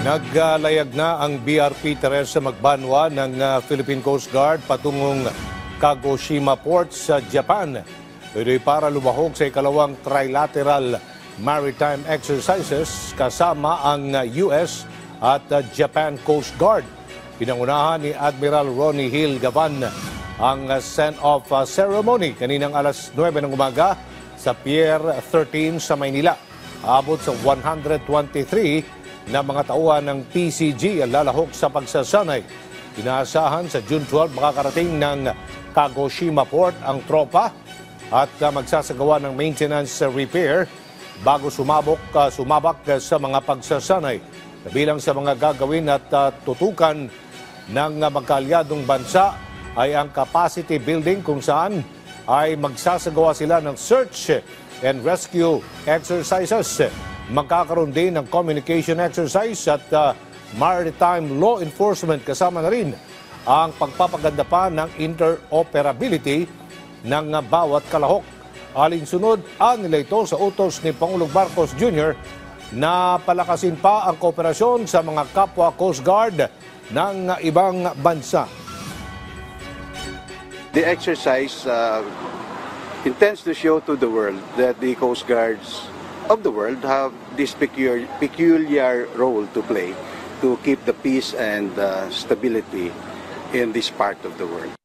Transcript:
Naglayag na ang BRP Teresa Magbanwa ng Philippine Coast Guard patungong Kagoshima Port sa Japan. Ito'y para lumahok sa ikalawang trilateral maritime exercises kasama ang US at Japan Coast Guard. Pinangunahan ni Admiral Ronnie Hill Gavan ang send-off ceremony kaninang alas 9 ng umaga sa Pier 13 sa Maynila. Abot sa 123 na mga tauhan ng PCG ang lalahok sa pagsasanay. Inaasahan sa June 12 makakarating ng Kagoshima Port ang tropa at magsasagawa ng maintenance repair bago sumabak sa mga pagsasanay. Kabilang sa mga gagawin at tutukan ng magkaalyadong bansa ay ang capacity building kung saan ay magsasagawa sila ng search and rescue exercises. Magkakaroon din ng communication exercise at maritime law enforcement, kasama na rin ang pagpapaganda pa ng interoperability ng bawat kalahok. Alinsunod, nila ito sa utos ni Pangulong Marcos Jr. na palakasin pa ang kooperasyon sa mga kapwa Coast Guard ng ibang bansa. The exercise intends to show to the world that the Coast Guards of the world have this peculiar role to play to keep the peace and stability in this part of the world.